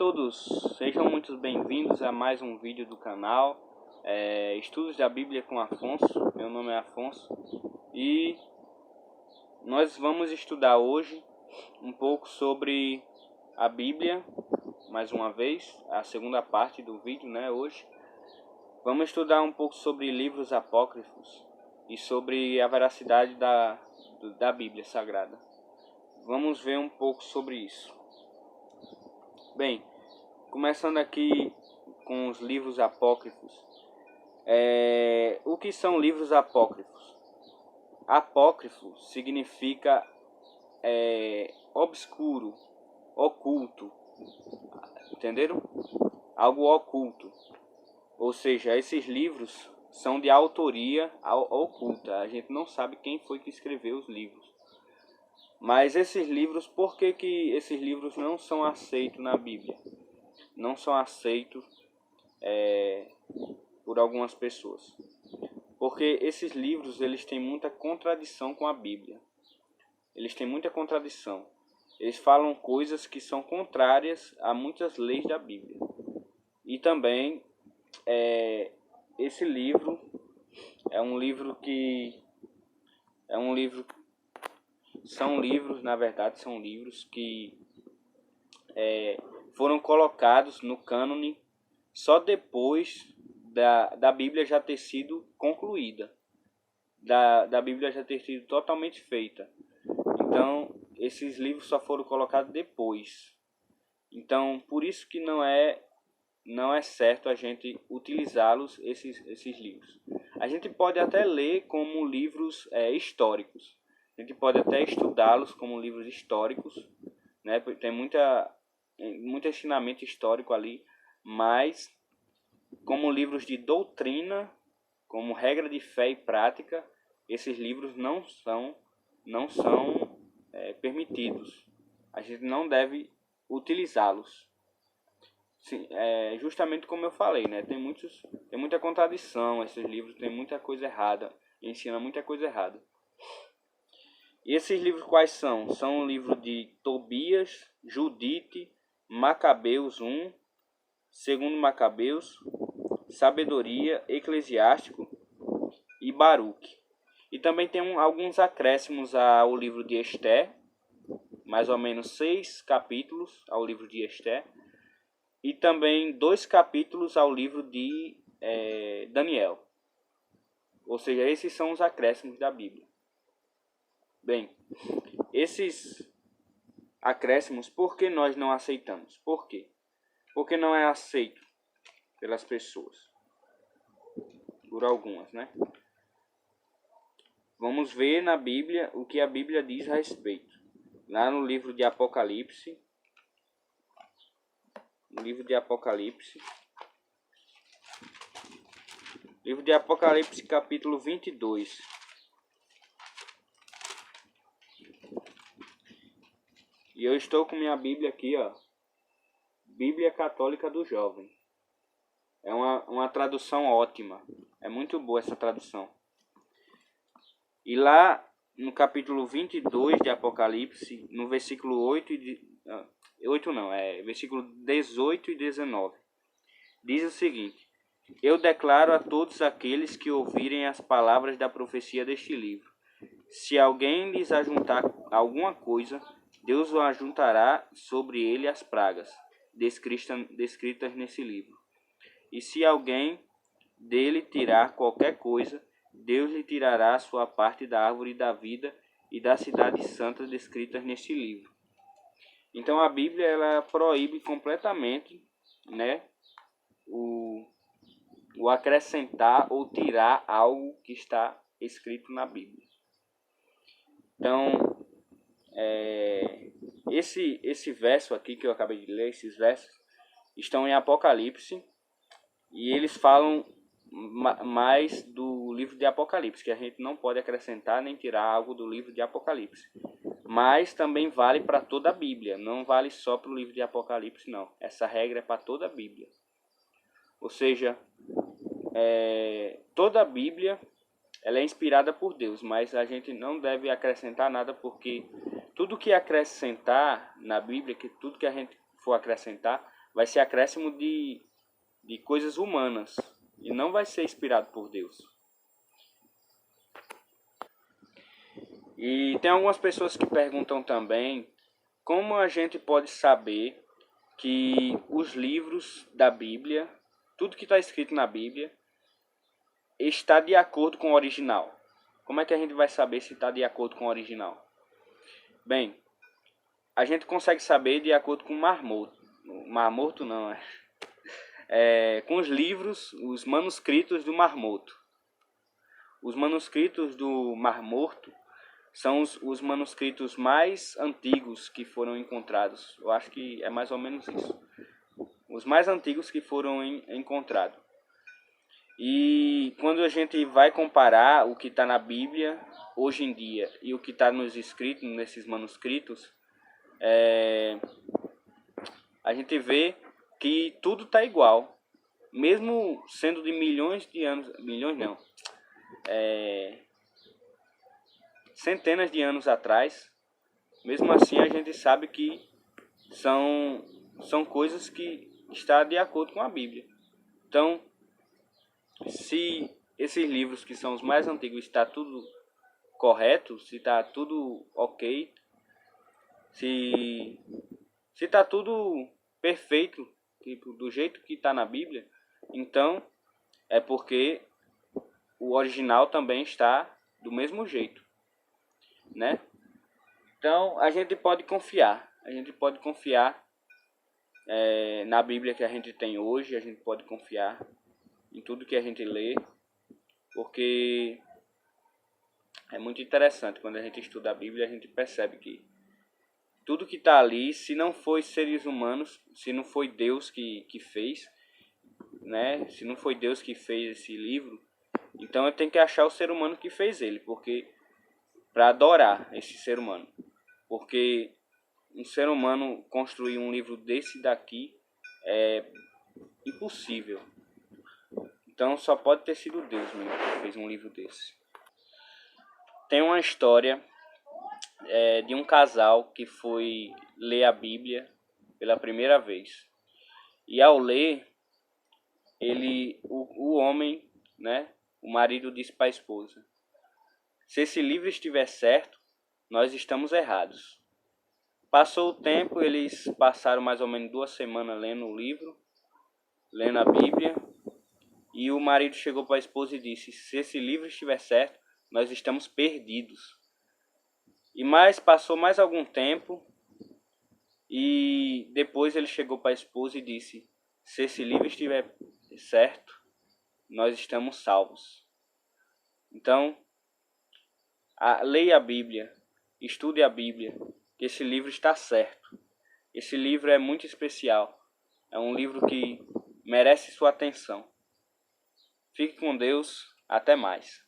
todos, sejam muito bem-vindos a mais um vídeo do canal Estudos da Bíblia com Afonso. Meu nome é Afonso e nós vamos estudar hoje um pouco sobre a Bíblia, mais uma vez, a segunda parte do vídeo, hoje. Vamos estudar um pouco sobre livros apócrifos e sobre a veracidade da Bíblia Sagrada. Vamos ver um pouco sobre isso. Bem, começando aqui com os livros apócrifos. O que são livros apócrifos? Apócrifo significa obscuro, oculto, entenderam? Algo oculto. Ou seja, esses livros são de autoria oculta. A gente não sabe quem foi que escreveu os livros. Mas esses livros, por que esses livros não são aceitos na Bíblia? Não são aceitos por algumas pessoas. Porque esses livros, eles têm muita contradição com a Bíblia. Eles têm muita contradição. Eles falam coisas que são contrárias a muitas leis da Bíblia. E também, esse livro são livros que foram colocados no cânone só depois da Bíblia já ter sido concluída, da Bíblia já ter sido totalmente feita. Então, esses livros só foram colocados depois. Então, por isso que não é certo a gente utilizá-los, esses livros. A gente pode até ler como livros históricos. A gente pode até estudá-los como livros históricos, Tem muito ensinamento histórico ali, mas como livros de doutrina, como regra de fé e prática, esses livros não são permitidos. A gente não deve utilizá-los. Sim, justamente como eu falei, tem muita contradição, esses livros tem muita coisa errada, ensinam muita coisa errada. E esses livros quais são? São o livro de Tobias, Judite, Macabeus 1, segundo Macabeus, Sabedoria, Eclesiástico e Baruque. E também tem alguns acréscimos ao livro de Esté, mais ou menos 6 capítulos ao livro de Esté, e também 2 capítulos ao livro de Daniel. Ou seja, esses são os acréscimos da Bíblia. Bem, esses acréscimos, por que nós não aceitamos? Por quê? Porque não é aceito pelas pessoas. Por algumas, Vamos ver na Bíblia o que a Bíblia diz a respeito. Lá no livro de Apocalipse. Livro de Apocalipse, capítulo 22. E eu estou com minha Bíblia aqui, Bíblia Católica do Jovem. É uma tradução ótima. É muito boa essa tradução. E lá no capítulo 22 de Apocalipse, no versículo versículo 18 e 19, diz o seguinte: Eu declaro a todos aqueles que ouvirem as palavras da profecia deste livro. Se alguém lhes ajuntar alguma coisa, Deus o ajuntará sobre ele as pragas descritas nesse livro. E se alguém dele tirar qualquer coisa, Deus lhe tirará a sua parte da árvore da vida e da cidade santa descritas neste livro. Então a Bíblia ela proíbe completamente, o acrescentar ou tirar algo que está escrito na Bíblia. Então, esse verso aqui que eu acabei de ler, esses versos, estão em Apocalipse e eles falam mais do livro de Apocalipse, que a gente não pode acrescentar nem tirar algo do livro de Apocalipse. Mas também vale para toda a Bíblia, não vale só para o livro de Apocalipse, não. Essa regra é para toda a Bíblia. Ou seja, toda a Bíblia ela é inspirada por Deus, mas a gente não deve acrescentar nada, porque tudo que acrescentar na Bíblia, tudo que a gente for acrescentar, vai ser acréscimo de coisas humanas e não vai ser inspirado por Deus. E tem algumas pessoas que perguntam também como a gente pode saber que os livros da Bíblia, tudo que está escrito na Bíblia, está de acordo com o original. Como é que a gente vai saber se está de acordo com o original? Bem, a gente consegue saber de acordo com o Mar Morto. Mar Morto não, com os livros, os manuscritos do Mar Morto. Os manuscritos do Mar Morto são os manuscritos mais antigos que foram encontrados. Eu acho que é mais ou menos isso. Os mais antigos que foram encontrados. E quando a gente vai comparar o que está na Bíblia hoje em dia e o que está nos escritos, nesses manuscritos, a gente vê que tudo está igual. Mesmo sendo de milhões de anos, milhões não, centenas de anos atrás, mesmo assim a gente sabe que são coisas que estão de acordo com a Bíblia. Então, se esses livros que são os mais antigos está tudo correto, se está tudo ok, se está tudo perfeito, tipo, do jeito que está na Bíblia, então é porque o original também está do mesmo jeito, né? Então a gente pode confiar, na Bíblia que a gente tem hoje, a gente pode confiar em tudo que a gente lê, porque é muito interessante quando a gente estuda a Bíblia, a gente percebe que tudo que está ali, se não foi seres humanos, se não foi Deus que fez, né? Se não foi Deus que fez esse livro, então eu tenho que achar o ser humano que fez ele, porque para adorar esse ser humano, porque um ser humano construir um livro desse daqui é impossível. Então só pode ter sido Deus mesmo que fez um livro desse. Tem uma história de um casal que foi ler a Bíblia pela primeira vez. E ao ler, o homem, né, o marido disse para a esposa: se esse livro estiver certo, nós estamos errados. Passou o tempo, eles passaram mais ou menos 2 semanas lendo o livro, lendo a Bíblia, e o marido chegou para a esposa e disse: se esse livro estiver certo, nós estamos perdidos. E passou mais algum tempo, e depois ele chegou para a esposa e disse: se esse livro estiver certo, nós estamos salvos. Então, leia a Bíblia, estude a Bíblia, que esse livro está certo. Esse livro é muito especial. É um livro que merece sua atenção. Fique com Deus. Até mais.